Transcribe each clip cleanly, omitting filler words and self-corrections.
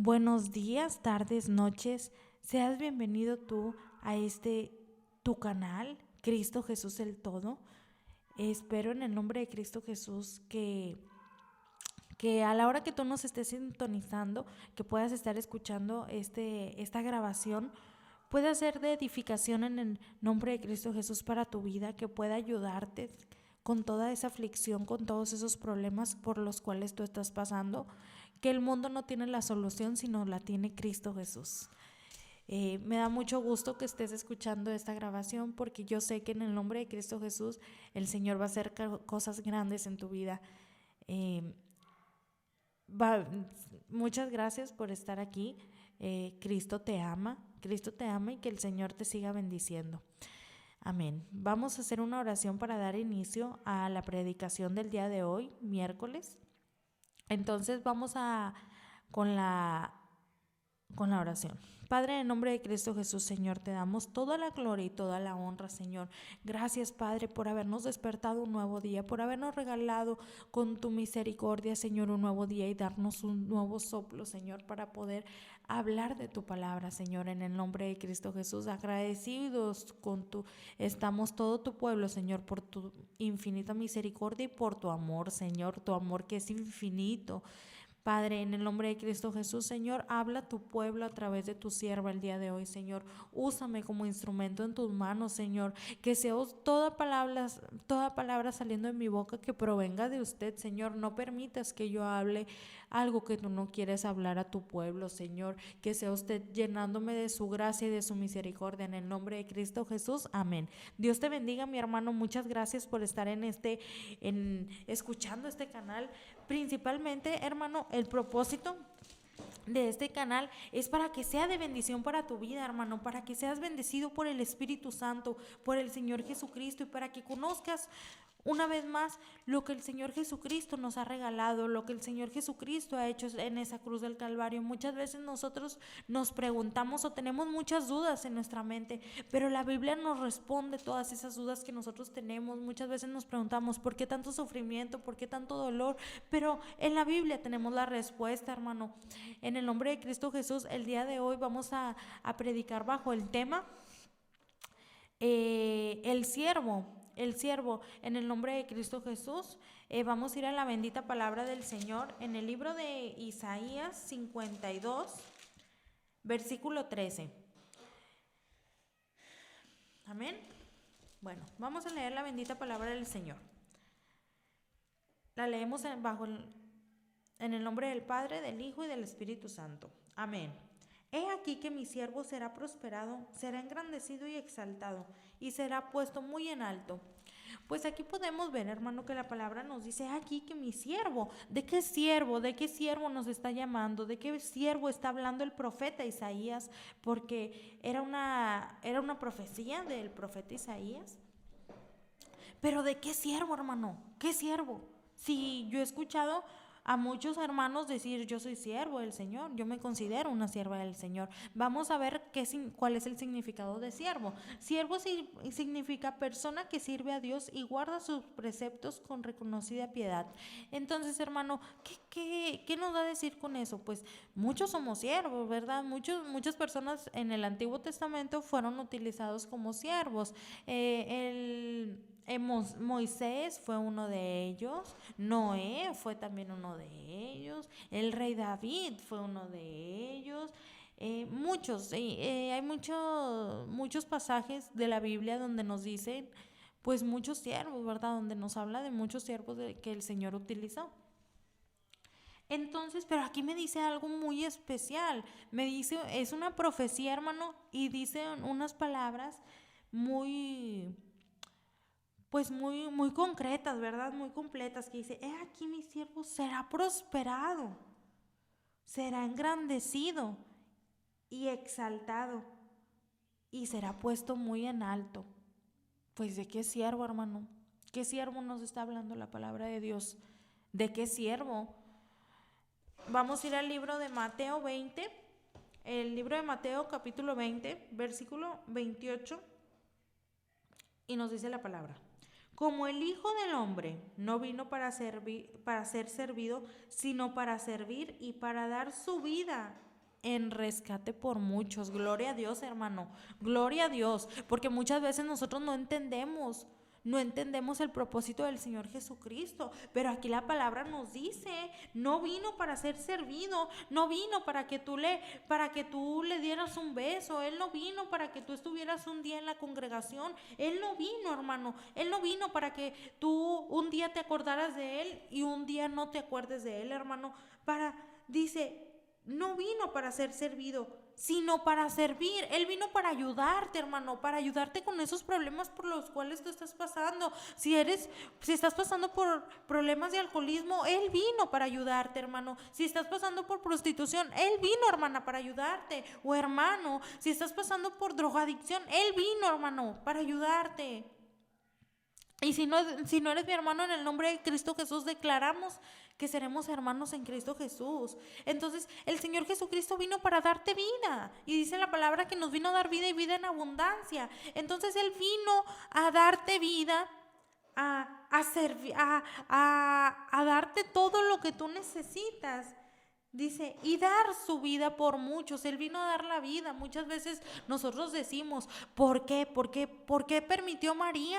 Buenos días, tardes, noches. Seas bienvenido tú a tu canal, Cristo Jesús el Todo. Espero en el nombre de Cristo Jesús que a la hora que tú nos estés sintonizando, que puedas estar escuchando esta grabación, pueda ser de edificación en el nombre de Cristo Jesús para tu vida, que pueda ayudarte con toda esa aflicción, con todos esos problemas por los cuales tú estás pasando, que el mundo no tiene la solución, sino la tiene Cristo Jesús. Me da mucho gusto que estés escuchando esta grabación porque yo sé que en el nombre de Cristo Jesús el Señor va a hacer cosas grandes en tu vida. Eh, va, Muchas gracias por estar aquí. Cristo te ama y que el Señor te siga bendiciendo. Amén. Vamos a hacer una oración para dar inicio a la predicación del día de hoy, miércoles. Entonces vamos con la oración. Padre, en nombre de Cristo Jesús, Señor, te damos toda la gloria y toda la honra, Señor. Gracias, Padre, por habernos despertado un nuevo día, por habernos regalado con tu misericordia, Señor, un nuevo día y darnos un nuevo soplo, Señor, para poder hablar de tu palabra, Señor, en el nombre de Cristo Jesús. Agradecidos estamos todo tu pueblo, Señor, por tu infinita misericordia y por tu amor, Señor, tu amor que es infinito. Padre, en el nombre de Cristo Jesús, Señor, habla a tu pueblo a través de tu sierva el día de hoy, Señor. Úsame como instrumento en tus manos, Señor. Que sea toda palabra saliendo de mi boca que provenga de usted, Señor. No permitas que yo hable algo que tú no quieres hablar a tu pueblo, Señor. Que sea usted llenándome de su gracia y de su misericordia. En el nombre de Cristo Jesús, amén. Dios te bendiga, mi hermano. Muchas gracias por estar escuchando este canal. Principalmente, hermano, el propósito de este canal es para que sea de bendición para tu vida, hermano, para que seas bendecido por el Espíritu Santo, por el Señor Jesucristo, y para que conozcas una vez más lo que el Señor Jesucristo nos ha regalado, lo que el Señor Jesucristo ha hecho en esa cruz del Calvario. Muchas veces nosotros nos preguntamos o tenemos muchas dudas en nuestra mente, pero la Biblia nos responde todas esas dudas que nosotros tenemos. Muchas veces nos preguntamos ¿por qué tanto sufrimiento? ¿Por qué tanto dolor? Pero en la Biblia tenemos la respuesta, hermano. En el nombre de Cristo Jesús, el día de hoy vamos a predicar bajo el tema el siervo, en el nombre de Cristo Jesús. Vamos a ir a la bendita palabra del Señor en el libro de Isaías 52, versículo 13. Amén. Bueno, vamos a leer la bendita palabra del Señor. La leemos en el nombre del Padre, del Hijo y del Espíritu Santo. Amén. He aquí que mi siervo será prosperado, será engrandecido y exaltado, y será puesto muy en alto. Pues aquí podemos ver, hermano, que la palabra nos dice aquí que mi siervo. ¿De qué siervo? ¿De qué siervo nos está llamando? ¿De qué siervo está hablando el profeta Isaías? Porque era una profecía del profeta Isaías. Pero ¿de qué siervo, hermano? ¿Qué siervo? Si yo he escuchado a muchos hermanos decir yo soy siervo del Señor, yo me considero una sierva del Señor. Vamos a ver cuál es el significado de siervo. Siervo significa persona que sirve a Dios y guarda sus preceptos con reconocida piedad. Entonces, hermano, ¿qué nos va a decir con eso? Pues muchos somos siervos, ¿verdad? Muchas personas en el Antiguo Testamento fueron utilizados como siervos. Moisés fue uno de ellos, Noé fue también uno de ellos, el rey David fue uno de ellos. Hay muchos pasajes de la Biblia donde nos dicen pues muchos siervos, ¿verdad? Donde nos habla de muchos siervos que el Señor utilizó. Entonces, pero aquí me dice algo muy especial. Me dice, es una profecía, hermano, y dice unas palabras muy muy concretas, ¿verdad? Muy completas, que dice, he aquí mi siervo será prosperado, será engrandecido y exaltado, y será puesto muy en alto. Pues ¿de qué siervo, hermano? ¿Qué siervo nos está hablando la palabra de Dios? ¿De qué siervo? Vamos a ir al libro de Mateo 20, el libro de Mateo capítulo 20, versículo 28, y nos dice la palabra. Como el Hijo del Hombre no vino para ser servido, sino para servir y para dar su vida en rescate por muchos. Gloria a Dios, hermano. Gloria a Dios. Porque muchas veces nosotros no entendemos el propósito del Señor Jesucristo, pero aquí la palabra nos dice, no vino para ser servido, no vino para que tú le dieras un beso, Él no vino para que tú estuvieras un día en la congregación, Él no vino, hermano, Él no vino para que tú un día te acordaras de Él y un día no te acuerdes de Él, hermano, dice, no vino para ser servido, sino para servir. Él vino para ayudarte, hermano, para ayudarte con esos problemas por los cuales tú estás pasando. Si estás pasando por problemas de alcoholismo, Él vino para ayudarte, hermano. Si estás pasando por prostitución, Él vino, hermana, para ayudarte. O hermano, si estás pasando por drogadicción, Él vino, hermano, para ayudarte. Y si no eres mi hermano, en el nombre de Cristo Jesús declaramos que seremos hermanos en Cristo Jesús. Entonces el Señor Jesucristo vino para darte vida. Y dice la palabra que nos vino a dar vida y vida en abundancia. Entonces Él vino a darte vida, a darte todo lo que tú necesitas. Dice, y dar su vida por muchos. Él vino a dar la vida. Muchas veces nosotros decimos, ¿por qué? ¿Por qué permitió María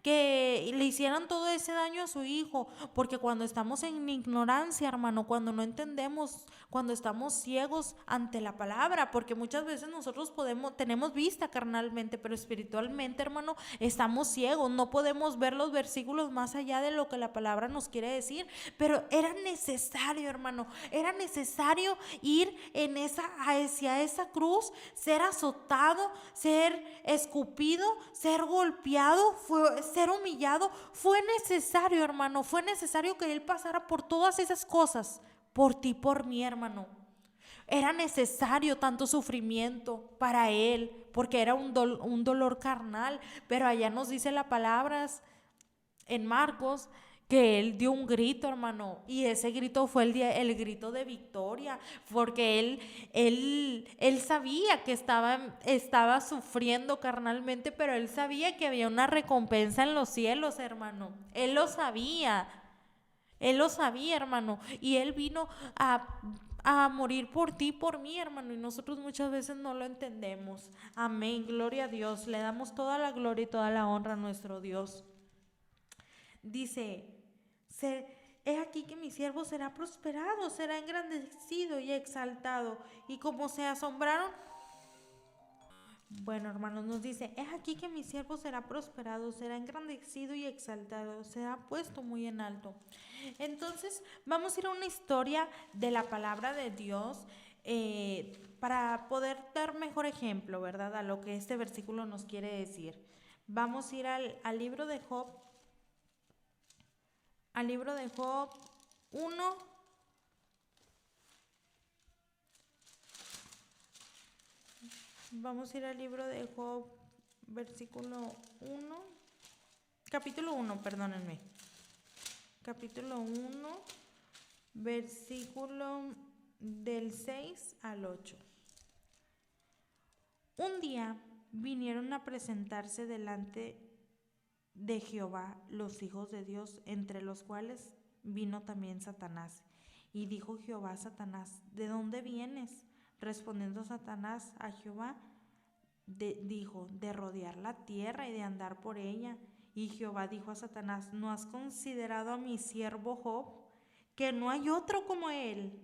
que le hicieran todo ese daño a su hijo? Porque cuando estamos en ignorancia, hermano, cuando no entendemos, cuando estamos ciegos ante la palabra, porque muchas veces nosotros tenemos vista carnalmente, pero espiritualmente, hermano, estamos ciegos, no podemos ver los versículos más allá de lo que la palabra nos quiere decir, pero era necesario, hermano, era necesario ir hacia esa cruz, ser azotado, ser escupido, ser golpeado, ser humillado. Fue necesario, hermano, fue necesario que Él pasara por todas esas cosas, por ti, por mí, hermano. Era necesario tanto sufrimiento para Él, porque era un dolor carnal, pero allá nos dice la palabra en Marcos que Él dio un grito, hermano, y ese grito fue el grito de victoria, porque Él sabía que estaba sufriendo carnalmente, pero Él sabía que había una recompensa en los cielos, hermano. Él lo sabía, hermano, y Él vino a morir por ti, por mí, hermano, y nosotros muchas veces no lo entendemos. Amén, gloria a Dios, le damos toda la gloria y toda la honra a nuestro Dios. Dice, he aquí que mi siervo será prosperado, será engrandecido y exaltado. Y como se asombraron, bueno, hermanos, nos dice, he aquí que mi siervo será prosperado, será engrandecido y exaltado, será puesto muy en alto. Entonces vamos a ir a una historia de la palabra de Dios, para poder dar mejor ejemplo, ¿verdad?, a lo que este versículo nos quiere decir. Vamos a ir al libro de Job. Al libro de Job 1, vamos a ir al libro de Job, capítulo 1, perdónenme. Capítulo 1, versículo del 6 al 8. Un día vinieron a presentarse delante de Jehová los hijos de Dios, entre los cuales vino también Satanás. Y dijo Jehová a Satanás, ¿de dónde vienes? Respondiendo Satanás a Jehová, dijo, de rodear la tierra y de andar por ella. Y Jehová dijo a Satanás, ¿no has considerado a mi siervo Job, que no hay otro como él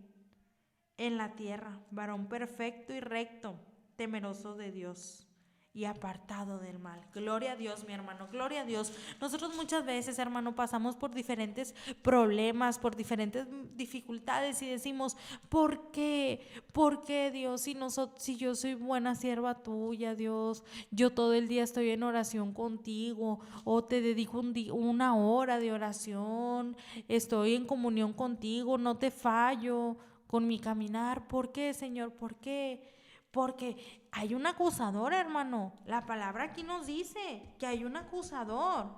en la tierra, varón perfecto y recto, temeroso de Dios y apartado del mal? Gloria a Dios, mi hermano, gloria a Dios. Nosotros muchas veces, hermano, pasamos por diferentes problemas, por diferentes dificultades y decimos, ¿por qué? ¿Por qué, Dios? Si yo soy buena sierva tuya, Dios, yo todo el día estoy en oración contigo, o te dedico una hora de oración, estoy en comunión contigo, no te fallo con mi caminar. ¿Por qué, Señor? ¿Por qué? Porque hay un acusador, hermano. La palabra aquí nos dice que hay un acusador,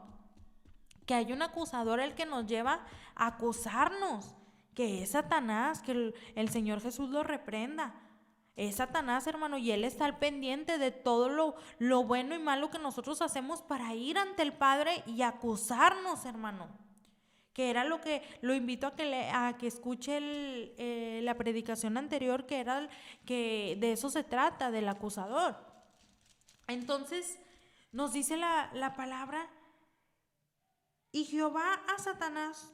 el que nos lleva a acusarnos, que es Satanás, que el Señor Jesús lo reprenda. Es Satanás, hermano, y Él está al pendiente de todo lo bueno y malo que nosotros hacemos para ir ante el Padre y acusarnos, hermano. que era lo que lo invito a que escuche la predicación anterior, que era que de eso se trata, del acusador. Entonces nos dice la palabra: y Jehová a Satanás: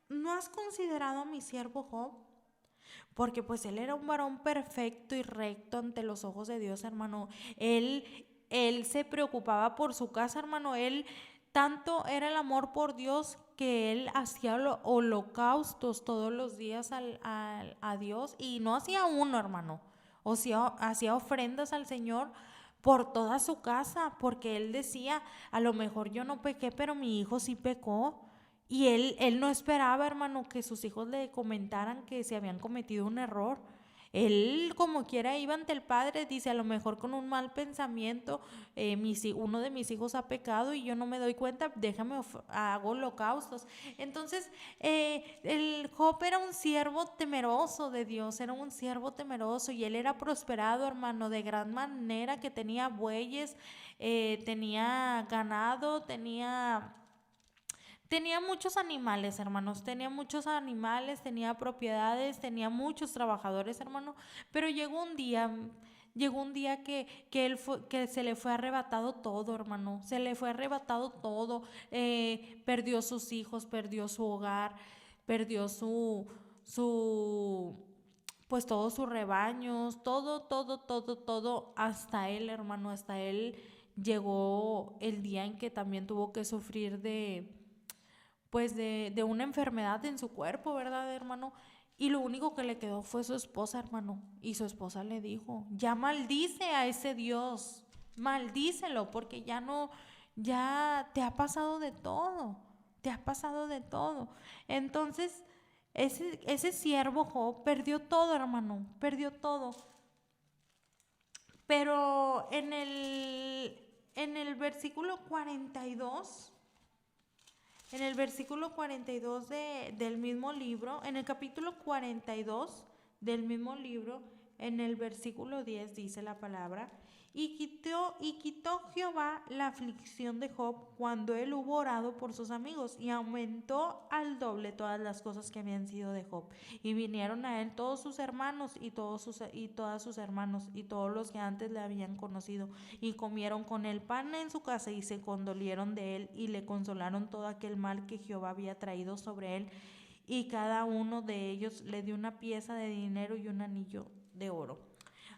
¿no has considerado a mi siervo Job? Porque pues él era un varón perfecto y recto ante los ojos de Dios, hermano. Él se preocupaba por su casa, hermano. Él tanto era el amor por Dios que él hacía holocaustos todos los días a Dios, y no hacía uno, hermano. O sea, hacía ofrendas al Señor por toda su casa, porque él decía: a lo mejor yo no pequé, pero mi hijo sí pecó. Y él no esperaba, hermano, que sus hijos le comentaran que se habían cometido un error. Él, como quiera, iba ante el Padre, dice: a lo mejor con un mal pensamiento, uno de mis hijos ha pecado y yo no me doy cuenta, déjame, hago holocaustos. Entonces, el Job era un siervo temeroso de Dios, era un siervo temeroso, y él era prosperado, hermano, de gran manera, que tenía bueyes, tenía ganado, tenía muchos animales, hermanos, tenía muchos animales, tenía propiedades, tenía muchos trabajadores, hermano, pero llegó un día que se le fue arrebatado todo, hermano, se le fue arrebatado todo, perdió sus hijos, perdió su hogar, perdió su, pues todos sus rebaños, todo, hasta él, hermano, hasta él llegó el día en que también tuvo que sufrir de una enfermedad en su cuerpo, ¿verdad, hermano? Y lo único que le quedó fue su esposa, hermano. Y su esposa le dijo: ya maldice a ese Dios, maldícelo, porque ya no, ya te ha pasado de todo, te ha pasado de todo. Entonces, ese siervo Job perdió todo, hermano, perdió todo. Pero en el versículo 42, en el versículo 42 del mismo libro, en el capítulo 42 del mismo libro, en el versículo 10 dice la palabra: y quitó Jehová la aflicción de Job cuando él hubo orado por sus amigos, y aumentó al doble todas las cosas que habían sido de Job. Y vinieron a él todos sus hermanos y todas sus hermanos y todos los que antes le habían conocido, y comieron con él pan en su casa, y se condolieron de él, y le consolaron todo aquel mal que Jehová había traído sobre él. Y cada uno de ellos le dio una pieza de dinero y un anillo de oro.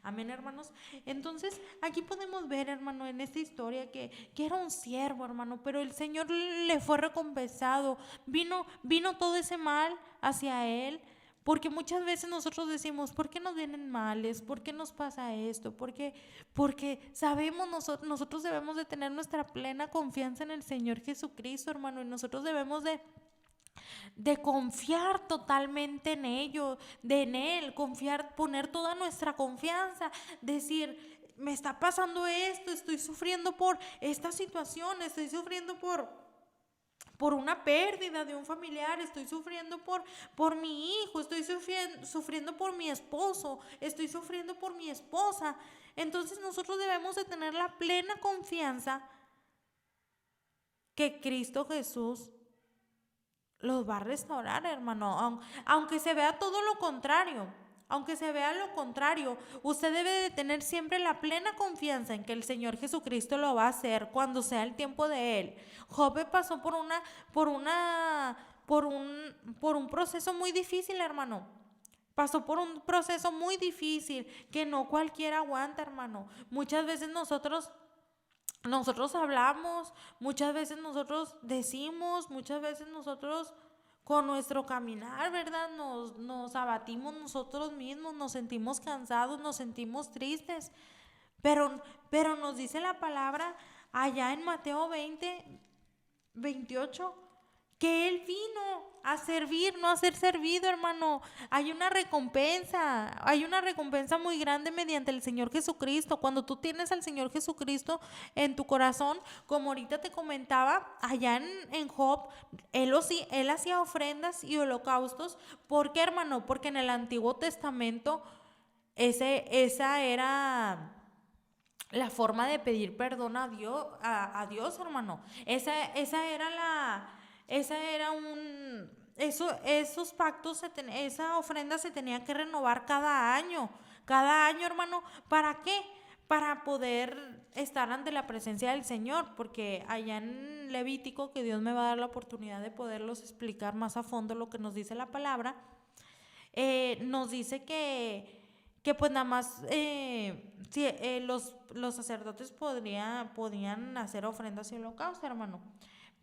Amén, hermanos. Entonces, aquí podemos ver, hermano, en esta historia que era un siervo, hermano, pero el Señor le fue recompensado. Vino todo ese mal hacia él, porque muchas veces nosotros decimos: ¿por qué nos vienen males? ¿Por qué nos pasa esto? Porque sabemos, nosotros debemos de tener nuestra plena confianza en el Señor Jesucristo, hermano, y nosotros debemos de confiar totalmente en Él, confiar, poner toda nuestra confianza, decir: me está pasando esto, estoy sufriendo por esta situación, estoy sufriendo por una pérdida de un familiar, estoy sufriendo por mi hijo, estoy sufriendo por mi esposo, estoy sufriendo por mi esposa. Entonces nosotros debemos de tener la plena confianza que Cristo Jesús los va a restaurar, hermano, aunque se vea todo lo contrario. Aunque se vea lo contrario, usted debe de tener siempre la plena confianza en que el Señor Jesucristo lo va a hacer cuando sea el tiempo de Él. Job pasó por un proceso muy difícil, hermano. Pasó por un proceso muy difícil que no cualquiera aguanta, hermano. Muchas veces nosotros hablamos, muchas veces nosotros decimos, muchas veces nosotros con nuestro caminar, ¿verdad? Nos abatimos nosotros mismos, nos sentimos cansados, nos sentimos tristes, pero nos dice la palabra allá en Mateo 20:28, que Él vino a servir, no a ser servido, hermano. Hay una recompensa muy grande mediante el Señor Jesucristo. Cuando tú tienes al Señor Jesucristo en tu corazón, como ahorita te comentaba, allá en Job, él hacía ofrendas y holocaustos. ¿Por qué, hermano? Porque en el Antiguo Testamento esa era la forma de pedir perdón a Dios, hermano. Esa era Esa era esos pactos, esa ofrenda se tenía que renovar cada año, hermano. ¿Para qué? Para poder estar ante la presencia del Señor, porque allá en Levítico, que Dios me va a dar la oportunidad de poderlos explicar más a fondo lo que nos dice la palabra, nos dice que pues nada más sí, los sacerdotes podían hacer ofrendas y holocaustos, hermano.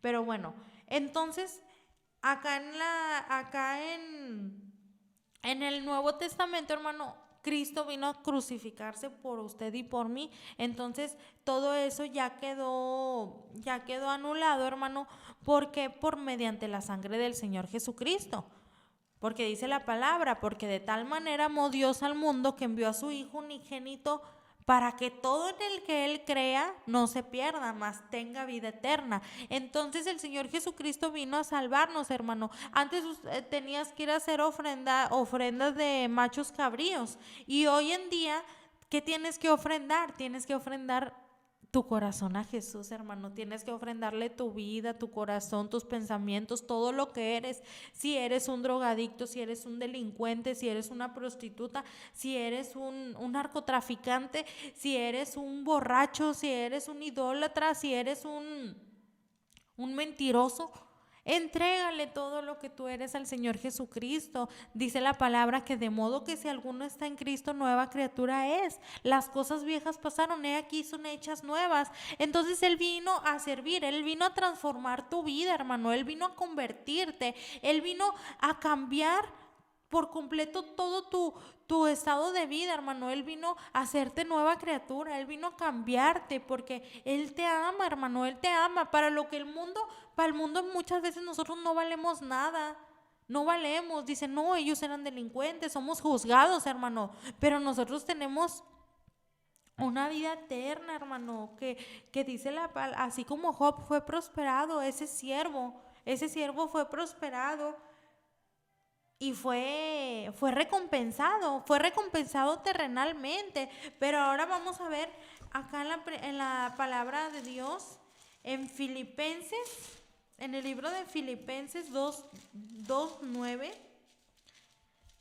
Pero bueno, entonces en el Nuevo Testamento, hermano, Cristo vino a crucificarse por usted y por mí. Entonces, todo eso ya quedó anulado, hermano, porque por mediante la sangre del Señor Jesucristo. Porque dice la palabra, porque de tal manera amó Dios al mundo que envió a su Hijo unigénito para que todo en el que Él crea no se pierda, mas tenga vida eterna. Entonces el Señor Jesucristo vino a salvarnos, hermano. Antes tenías que ir a hacer ofrendas de machos cabríos. Y hoy en día, ¿qué tienes que ofrendar? Tienes que ofrendar tu corazón a Jesús, hermano. Tienes que ofrendarle tu vida, tu corazón, tus pensamientos, todo lo que eres. Si eres un drogadicto, si eres un delincuente, si eres una prostituta, si eres un narcotraficante, si eres un borracho, si eres un idólatra, si eres un mentiroso. Entrégale todo lo que tú eres al Señor Jesucristo. Dice la palabra que de modo que si alguno está en Cristo, nueva criatura es. Las cosas viejas pasaron, he aquí son hechas nuevas. Entonces Él vino a servir, Él vino a transformar tu vida, hermano. Él vino a convertirte, Él vino a cambiar por completo todo tu estado de vida, hermano. Él vino a hacerte nueva criatura, Él vino a cambiarte porque Él te ama, hermano. Él te ama. Para el mundo muchas veces nosotros no valemos nada. No valemos. Dicen, no, ellos eran delincuentes, somos juzgados, hermano. Pero nosotros tenemos una vida eterna, hermano, que dice así como Job fue prosperado, ese siervo fue prosperado y fue recompensado terrenalmente. Pero ahora vamos a ver acá en la palabra de Dios, en Filipenses, en el libro de Filipenses 2:9,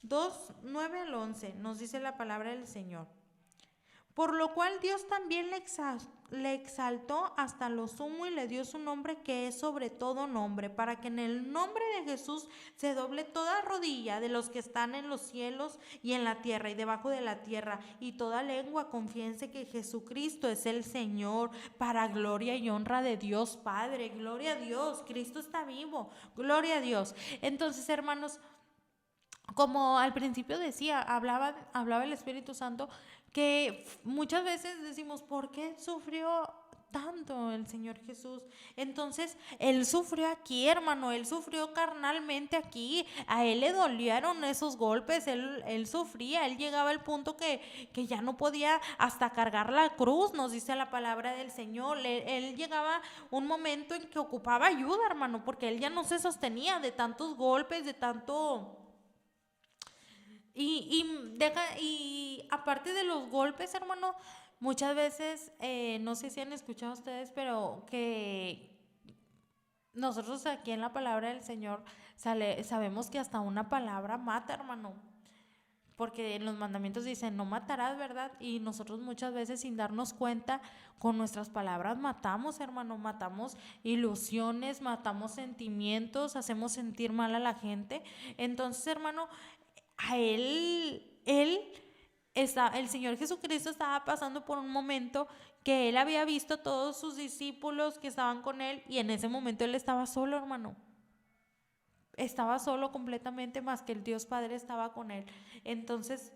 2:9 al 11, nos dice la palabra del Señor. Por lo cual Dios también le exaltó hasta lo sumo y le dio su nombre que es sobre todo nombre, para que en el nombre de Jesús se doble toda rodilla de los que están en los cielos y en la tierra y debajo de la tierra, y toda lengua confiese que Jesucristo es el Señor, para gloria y honra de Dios Padre. Gloria a Dios, Cristo está vivo, gloria a Dios. Entonces, hermanos, como al principio decía, hablaba el Espíritu Santo, que muchas veces decimos, ¿por qué sufrió tanto el Señor Jesús? Entonces, Él sufrió aquí, hermano, Él sufrió carnalmente aquí, a Él le dolieron esos golpes, Él sufría, Él llegaba al punto que ya no podía hasta cargar la cruz, nos dice la palabra del Señor. Él llegaba un momento en que ocupaba ayuda, hermano, porque Él ya no se sostenía de tantos golpes, de tanto... Y aparte de los golpes, hermano, muchas veces, no sé si han escuchado ustedes, pero que nosotros aquí en la palabra del Señor sabemos que hasta una palabra mata, hermano. Porque en los mandamientos dicen, no matarás, ¿verdad? Y nosotros muchas veces sin darnos cuenta, con nuestras palabras matamos, hermano, matamos ilusiones, matamos sentimientos, hacemos sentir mal a la gente. Entonces, hermano, a el Señor Jesucristo estaba pasando por un momento que Él había visto a todos sus discípulos que estaban con Él, y en ese momento Él estaba solo, hermano. Estaba solo completamente, más que el Dios Padre estaba con Él. Entonces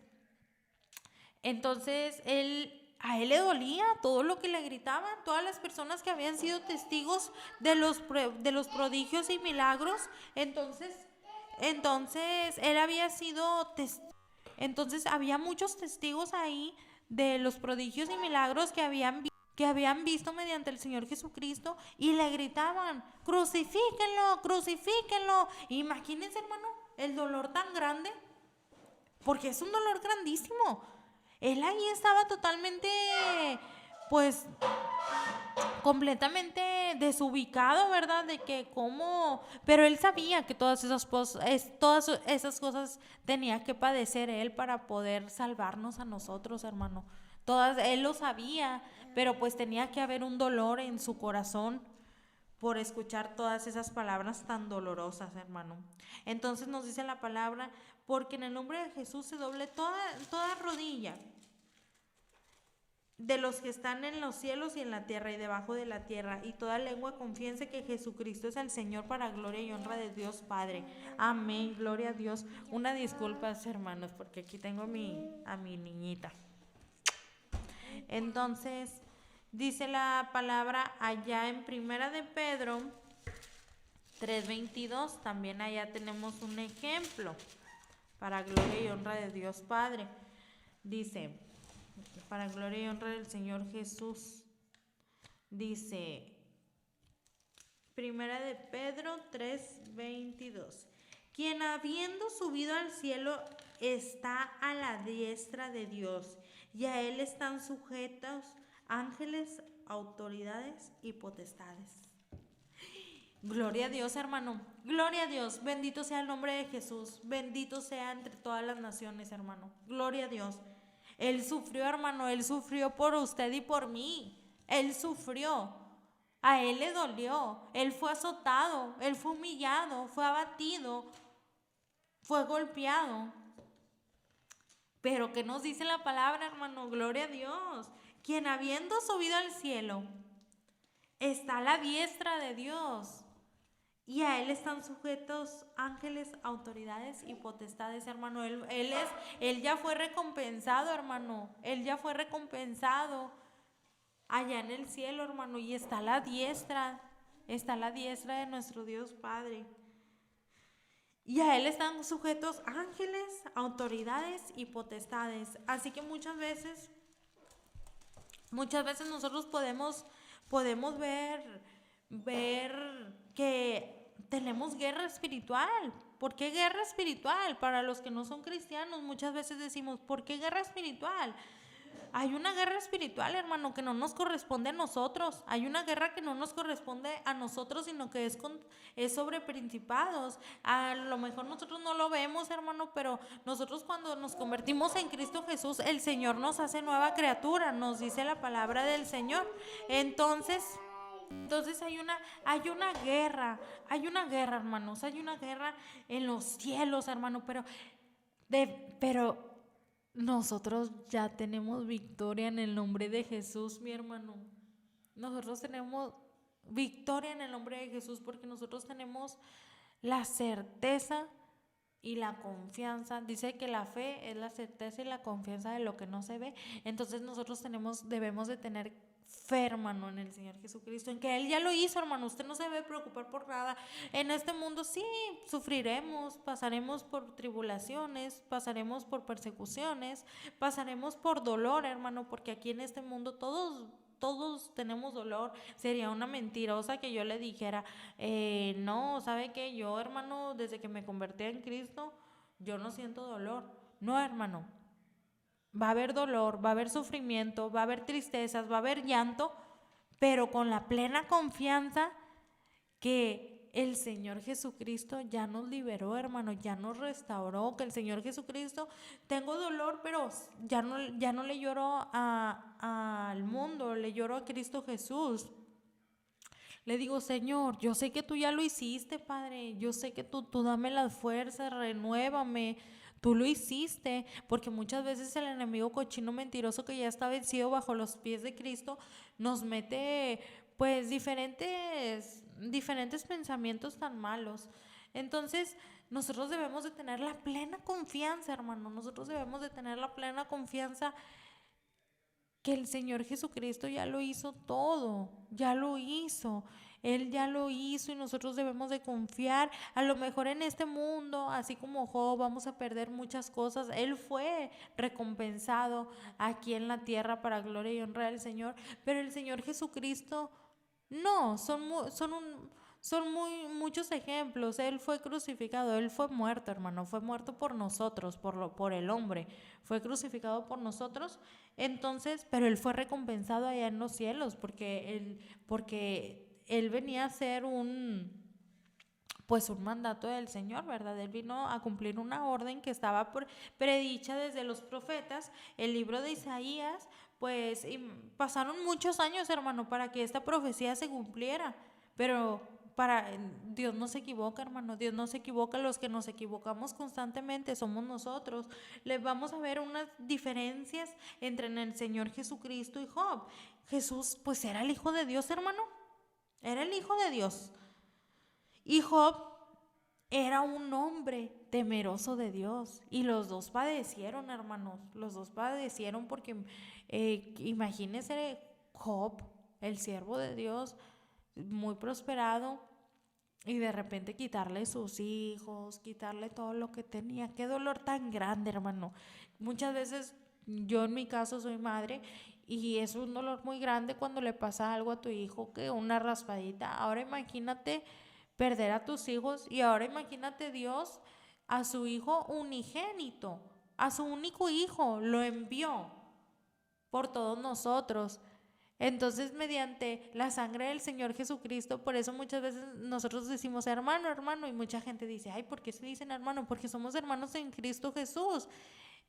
a Él le dolía todo lo que le gritaban, todas las personas que habían sido testigos de los prodigios y milagros. Entonces Él había sido entonces había muchos testigos ahí de los prodigios y milagros que habían visto mediante el Señor Jesucristo, y le gritaban, crucifíquenlo, crucifíquenlo. Imagínense, hermano, el dolor tan grande, porque es un dolor grandísimo. Él ahí estaba totalmente pues completamente desubicado, ¿verdad? De que cómo, pero él sabía que todas esas cosas tenía que padecer él para poder salvarnos a nosotros, hermano. Él lo sabía, pero pues tenía que haber un dolor en su corazón por escuchar todas esas palabras tan dolorosas, hermano. Entonces nos dice la palabra, porque en el nombre de Jesús se doble toda rodilla de los que están en los cielos y en la tierra y debajo de la tierra, y toda lengua confiese que Jesucristo es el Señor, para gloria y honra de Dios Padre. Amén, gloria a Dios. Una disculpa, hermanos, porque aquí tengo a mi niñita. Entonces, dice la palabra allá en Primera de Pedro 3:22, también allá tenemos un ejemplo, para gloria y honra de Dios Padre. Dice, para gloria y honra del Señor Jesús. Dice, Primera de Pedro 3:22, quien habiendo subido al cielo está a la diestra de Dios, y a él están sujetos ángeles, autoridades y potestades. Gloria a Dios, hermano. Gloria a Dios. Bendito sea el nombre de Jesús. Bendito sea entre todas las naciones, hermano. Gloria a Dios. Él sufrió, hermano. Él sufrió por usted y por mí. Él sufrió. A él le dolió. Él fue azotado. Él fue humillado. Fue abatido. Fue golpeado. Pero ¿qué nos dice la palabra, hermano? Gloria a Dios. Quien habiendo subido al cielo está a la diestra de Dios, y a él están sujetos ángeles, autoridades y potestades, hermano. Él ya fue recompensado, hermano. Él ya fue recompensado allá en el cielo, hermano. Y está a la diestra. Está a la diestra de nuestro Dios Padre. Y a él están sujetos ángeles, autoridades y potestades. Así que muchas veces nosotros podemos ver que tenemos guerra espiritual. ¿Por qué guerra espiritual? Para los que no son cristianos, muchas veces decimos, ¿por qué guerra espiritual? Hay una guerra espiritual, hermano, que no nos corresponde a nosotros. Hay una guerra que no nos corresponde a nosotros, sino que es sobre principados. A lo mejor nosotros no lo vemos, hermano, pero nosotros cuando nos convertimos en Cristo Jesús, el Señor nos hace nueva criatura, nos dice la palabra del Señor. Entonces hay una guerra, hermanos, hay una guerra en los cielos, hermano, pero nosotros ya tenemos victoria en el nombre de Jesús, mi hermano. Nosotros tenemos victoria en el nombre de Jesús porque nosotros tenemos la certeza y la confianza. Dice que la fe es la certeza y la confianza de lo que no se ve. Entonces nosotros debemos de tener fe, hermano, en el Señor Jesucristo, en que Él ya lo hizo, hermano. Usted no se debe preocupar por nada. En este mundo sí sufriremos, pasaremos por tribulaciones, pasaremos por persecuciones, pasaremos por dolor, hermano, porque aquí en este mundo todos tenemos dolor. Sería una mentirosa que yo le dijera, no, ¿sabe qué? Yo, hermano, desde que me convertí en Cristo, yo no siento dolor. No, hermano. Va a haber dolor, va a haber sufrimiento, va a haber tristezas, va a haber llanto, pero con la plena confianza que el Señor Jesucristo ya nos liberó, hermano, ya nos restauró, que el Señor Jesucristo, tengo dolor, pero ya no le lloro al mundo, le lloro a Cristo Jesús. Le digo, Señor, yo sé que tú ya lo hiciste, Padre, yo sé que tú dame las fuerzas, renuévame. Tú lo hiciste, porque muchas veces el enemigo cochino mentiroso que ya está vencido bajo los pies de Cristo nos mete pues diferentes pensamientos tan malos. Entonces nosotros debemos de tener la plena confianza, hermano. Nosotros debemos de tener la plena confianza que el Señor Jesucristo ya lo hizo todo, ya lo hizo. Él ya lo hizo y nosotros debemos de confiar. A lo mejor en este mundo, así como Job, vamos a perder muchas cosas. Él fue recompensado aquí en la tierra para gloria y honra del Señor. Pero el Señor Jesucristo, no, son Son muchos ejemplos. Él fue crucificado, él fue muerto, hermano, fue muerto por nosotros, por el hombre, fue crucificado por nosotros. Entonces, pero él fue recompensado allá en los cielos, porque él venía a ser pues un mandato del Señor, ¿verdad? Él vino a cumplir una orden que estaba predicha desde los profetas, el libro de Isaías, pues pasaron muchos años, hermano, para que esta profecía se cumpliera, pero Dios no se equivoca, hermano, Dios no se equivoca, los que nos equivocamos constantemente somos nosotros. Les vamos a ver unas diferencias entre el Señor Jesucristo y Job. Jesús, pues era el Hijo de Dios, hermano, era el Hijo de Dios. Y Job era un hombre temeroso de Dios. Y los dos padecieron, hermanos. Los dos padecieron porque imagínense Job, el siervo de Dios, muy prosperado, y de repente quitarle sus hijos, quitarle todo lo que tenía. Qué dolor tan grande, hermano. Muchas veces, yo en mi caso soy madre, y es un dolor muy grande cuando le pasa algo a tu hijo, que una raspadita. Ahora imagínate perder a tus hijos, y ahora imagínate Dios a su hijo unigénito, a su único hijo, lo envió por todos nosotros. Entonces, mediante la sangre del Señor Jesucristo, por eso muchas veces nosotros decimos hermano, hermano, y mucha gente dice, ay, ¿por qué se dicen hermano? Porque somos hermanos en Cristo Jesús.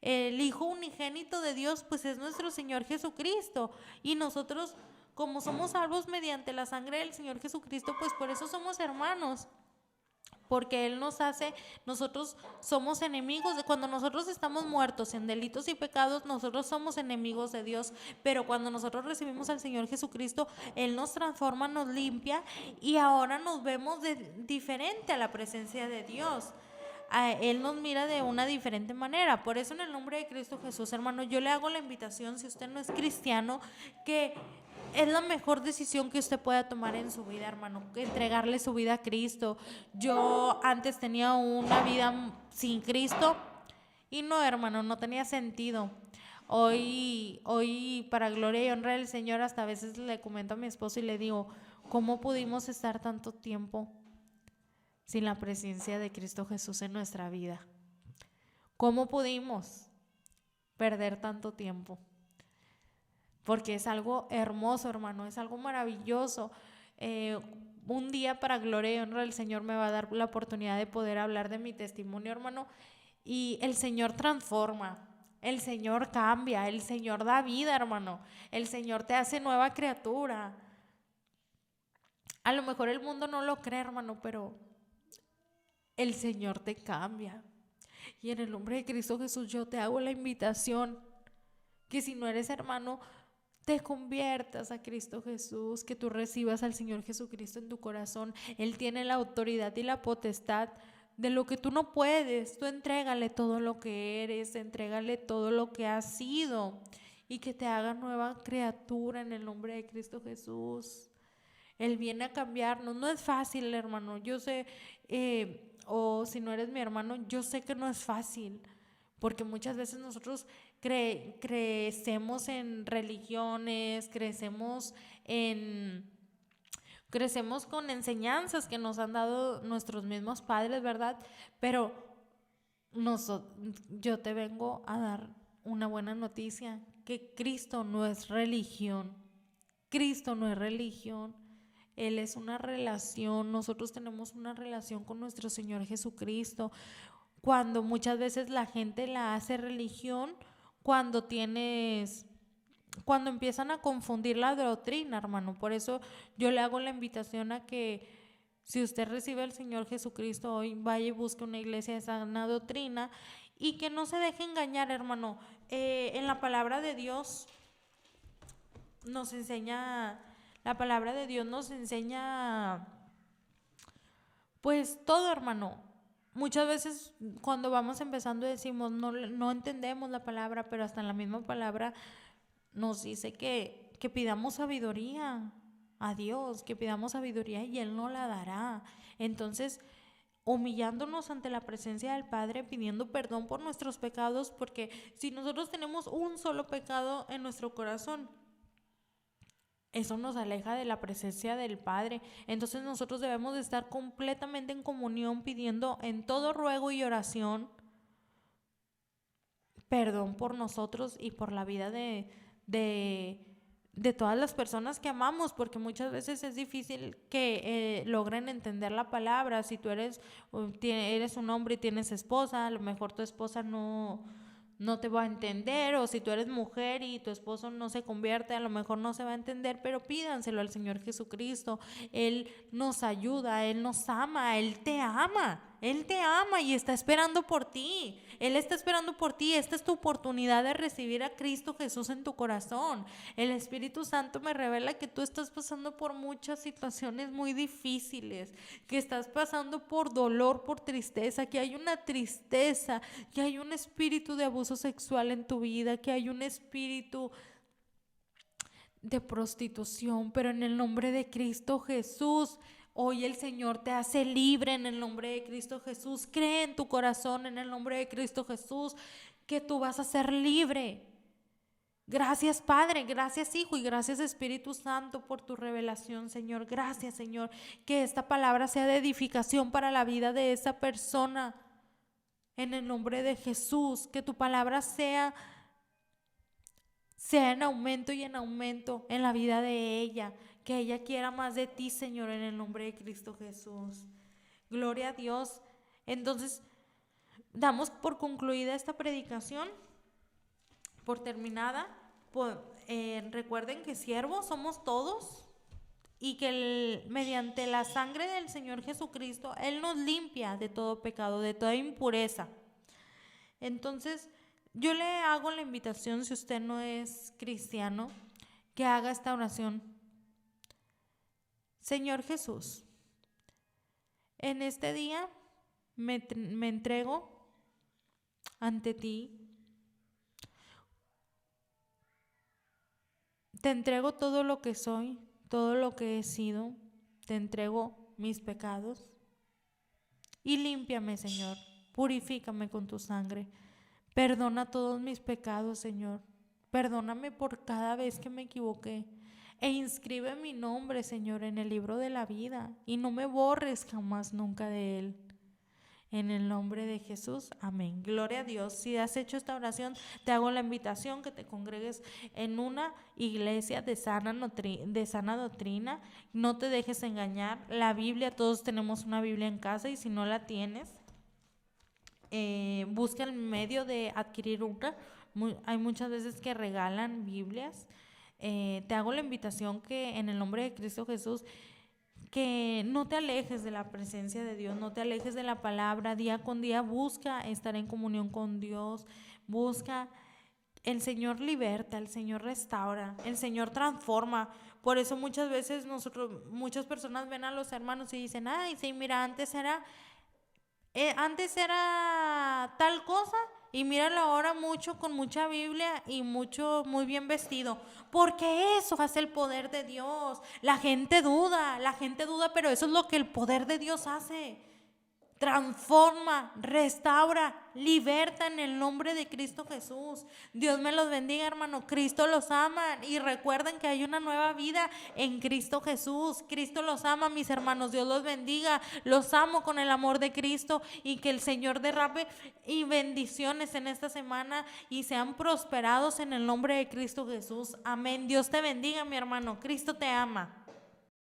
El Hijo unigénito de Dios, pues es nuestro Señor Jesucristo, y nosotros, como somos salvos mediante la sangre del Señor Jesucristo, pues por eso somos hermanos. Porque Él nos hace, nosotros somos enemigos, cuando nosotros estamos muertos en delitos y pecados, nosotros somos enemigos de Dios, pero cuando nosotros recibimos al Señor Jesucristo, Él nos transforma, nos limpia, y ahora nos vemos diferente a la presencia de Dios. Él nos mira de una diferente manera. Por eso, en el nombre de Cristo Jesús, hermano, yo le hago la invitación, si usted no es cristiano, que es la mejor decisión que usted pueda tomar en su vida, hermano, entregarle su vida a Cristo. Yo antes tenía una vida sin Cristo y no, hermano, no tenía sentido. Hoy, para gloria y honra del Señor, hasta a veces le comento a mi esposo y le digo, ¿cómo pudimos estar tanto tiempo sin la presencia de Cristo Jesús en nuestra vida? ¿Cómo pudimos perder tanto tiempo? Porque es algo hermoso, hermano, es algo maravilloso. Un día, para gloria y honra del Señor, me va a dar la oportunidad de poder hablar de mi testimonio, hermano, y el Señor transforma, el Señor cambia, el Señor da vida, hermano, el Señor te hace nueva criatura. A lo mejor el mundo no lo cree, hermano, pero el Señor te cambia. Y en el nombre de Cristo Jesús yo te hago la invitación, que si no eres hermano, te conviertas a Cristo Jesús, que tú recibas al Señor Jesucristo en tu corazón. Él tiene la autoridad y la potestad de lo que tú no puedes. Tú entrégale todo lo que eres, entrégale todo lo que has sido, y que te haga nueva criatura en el nombre de Cristo Jesús. Él viene a cambiarnos. No es fácil, hermano. Yo sé, o si no eres mi hermano, yo sé que no es fácil, porque muchas veces nosotros crecemos en religiones, crecemos con enseñanzas que nos han dado nuestros mismos padres, ¿verdad? Pero yo te vengo a dar una buena noticia, que Cristo no es religión. Cristo no es religión. Él es una relación. Nosotros tenemos una relación con nuestro Señor Jesucristo. Cuando muchas veces la gente la hace religión, cuando empiezan a confundir la doctrina, hermano. Por eso yo le hago la invitación a que, si usted recibe al Señor Jesucristo hoy, vaya y busque una iglesia de sana doctrina, y que no se deje engañar, hermano. En la palabra de Dios nos enseña, pues todo, hermano. Muchas veces cuando vamos empezando decimos, no entendemos la palabra, pero hasta en la misma palabra nos dice que pidamos sabiduría a Dios, que pidamos sabiduría, y Él nos la dará. Entonces, humillándonos ante la presencia del Padre, pidiendo perdón por nuestros pecados, porque si nosotros tenemos un solo pecado en nuestro corazón, eso nos aleja de la presencia del Padre. Entonces nosotros debemos de estar completamente en comunión, pidiendo en todo ruego y oración perdón por nosotros y por la vida de todas las personas que amamos, porque muchas veces es difícil que logren entender la palabra. Si tú eres un hombre y tienes esposa, a lo mejor tu esposa no te va a entender, o si tú eres mujer y tu esposo no se convierte, a lo mejor no se va a entender, pero pídanselo al Señor Jesucristo. Él nos ayuda, Él nos ama, Él te ama. Él te ama y está esperando por ti. Él está esperando por ti. Esta es tu oportunidad de recibir a Cristo Jesús en tu corazón. El Espíritu Santo me revela que tú estás pasando por muchas situaciones muy difíciles, que estás pasando por dolor, por tristeza, que hay una tristeza, que hay un espíritu de abuso sexual en tu vida, que hay un espíritu de prostitución, pero en el nombre de Cristo Jesús, hoy el Señor te hace libre en el nombre de Cristo Jesús. Cree en tu corazón en el nombre de Cristo Jesús que tú vas a ser libre. Gracias Padre, gracias Hijo y gracias Espíritu Santo por tu revelación, Señor. Gracias, Señor, que esta palabra sea de edificación para la vida de esa persona. En el nombre de Jesús, que tu palabra sea en aumento y en aumento en la vida de ella, que ella quiera más de ti, Señor, en el nombre de Cristo Jesús. Gloria a Dios. Entonces, damos por concluida esta predicación, por terminada. Recuerden que siervos somos todos y que mediante la sangre del Señor Jesucristo, Él nos limpia de todo pecado, de toda impureza. Entonces, yo le hago la invitación, si usted no es cristiano, que haga esta oración. Señor Jesús, en este día me entrego ante ti. Te entrego todo lo que soy, todo lo que he sido. Te entrego mis pecados. Y límpiame, Señor. Purifícame con tu sangre. Perdona todos mis pecados, Señor. Perdóname por cada vez que me equivoqué. E inscribe mi nombre, Señor, en el libro de la vida. Y no me borres jamás nunca de él. En el nombre de Jesús, amén. Gloria a Dios. Si has hecho esta oración, te hago la invitación que te congregues en una iglesia de sana doctrina. No te dejes engañar. La Biblia, todos tenemos una Biblia en casa, y si no la tienes, busca el medio de adquirir una. Hay muchas veces que regalan Biblias. Te hago la invitación que en el nombre de Cristo Jesús, que no te alejes de la presencia de Dios, no te alejes de la palabra. Día con día busca estar en comunión con Dios, busca. El Señor liberta, el Señor restaura, el Señor transforma. Por eso muchas veces muchas personas ven a los hermanos y dicen, ay, sí, mira, antes era tal cosa, y míralo ahora con mucha Biblia y muy bien vestido. Porque eso hace el poder de Dios. La gente duda, pero eso es lo que el poder de Dios hace. Transforma, restaura, liberta en el nombre de Cristo Jesús. Dios me los bendiga, hermano. Cristo los ama, y recuerden que hay una nueva vida en Cristo Jesús. Cristo los ama, mis hermanos. Dios los bendiga. Los amo con el amor de Cristo, y que el Señor derrame y bendiciones en esta semana y sean prosperados en el nombre de Cristo Jesús. Amén. Dios te bendiga, mi hermano. Cristo te ama.